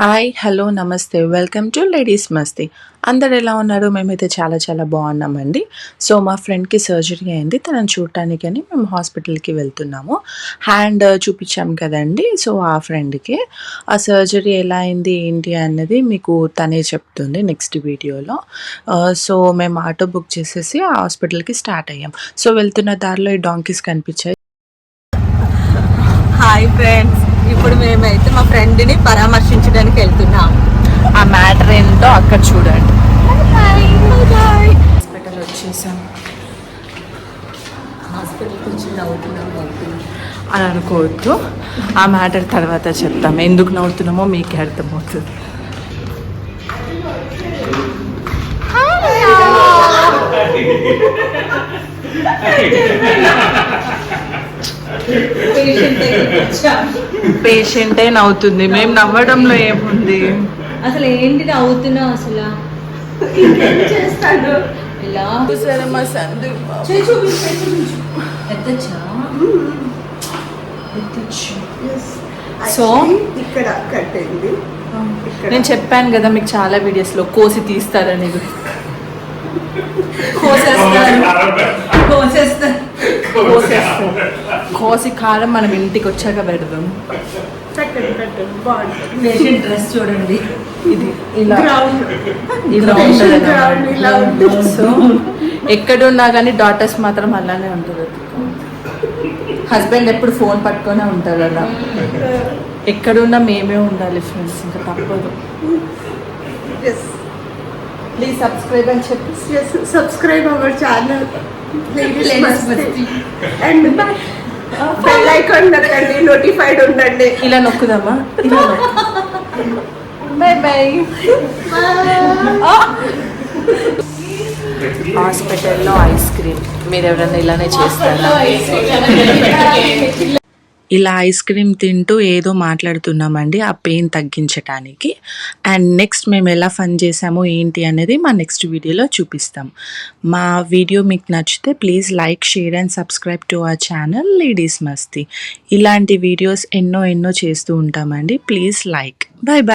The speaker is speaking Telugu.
హాయ్, హలో, నమస్తే. వెల్కమ్ టు లేడీస్ మస్తీ. అందరు ఎలా ఉన్నారు? మేమైతే చాలా చాలా బాగున్నామండి. సో మా ఫ్రెండ్కి సర్జరీ అయింది. తనని చూడటానికని మేము హాస్పిటల్కి వెళ్తున్నాము. హ్యాండ్ చూపించాం కదండి. సో ఆ ఫ్రెండ్కి ఆ సర్జరీ ఎలా అయింది ఏంటి అన్నది మీకు తనే చెప్తుంది నెక్స్ట్ వీడియోలో. సో మేము ఆటో బుక్ చేసేసి ఆ హాస్పిటల్కి స్టార్ట్ అయ్యాం. సో వెళ్తున్న దారిలో ఈ డాంకీస్ కనిపించాయి. హాయ్ ఫ్రెండ్స్, ఇప్పుడు మేమైతే మా ఫ్రెండ్ని పరామర్శించడానికి వెళ్తున్నాం. ఆ మ్యాటర్ ఏంటో అక్కడ చూడండి. హాస్పిటల్ వచ్చేసాం. హాస్పిటల్కి వచ్చి నవ్వుతున్నాం అని అనుకోవద్దు. ఆ మ్యాటర్ తర్వాత చెప్తాం. ఎందుకు నవ్వుతున్నామో మీకే అర్థమవుతుంది. పేషెంటే నవ్వుతుంది. మేము నవ్వడంలో ఏముంది? అసలు ఏంటి నవ్వుతున్నావు? అసలు చేస్తాను ఇలా మా సందు సో ఇక్కడ కట్టండి. నేను చెప్పాను కదా మీకు చాలా వీడియోస్లో కోసి తీస్తారనేది. కోసి కాలం మనం ఇంటికి వచ్చాక పెడదాం. పేషెంట్ డ్రెస్ చూడండి. ఇది ఇలా సో ఎక్కడున్నా కానీ డాటర్స్ మాత్రం అలానే ఉంటుంది. హస్బెండ్ ఎప్పుడు ఫోన్ పట్టుకొనే ఉంటారు అలా. ఎక్కడున్నా మేమే ఉండాలి ఫ్రెండ్స్, ఇంకా తప్పదు. ప్లీజ్ సబ్స్క్రైబ్ అని చెప్పి subscribe our channel and bell icon నొక్కండి, నోటిఫైడ్ ఉండండి. ఇలా నొక్కుదామా? ఇలా బై బై. హాస్పిటల్లో ఐస్ క్రీమ్ మీరు ఎవరైనా ఇలానే చేస్తారా? ఇలా ఐస్ క్రీమ్ తింటూ ఏదో మాట్లాడుతున్నామండి ఆ పెయిన్ తగ్గించడానికి. అండ్ నెక్స్ట్ మేము ఎలా ఫన్ చేసామో ఏంటి అనేది మా నెక్స్ట్ వీడియోలో చూపిస్తాం. మా వీడియో మీకు నచ్చితే please like, share and subscribe to our channel ladies మస్తీ. ఇలాంటి వీడియోస్ ఎన్నో చేస్తూ ఉంటామండి. Please like. By by.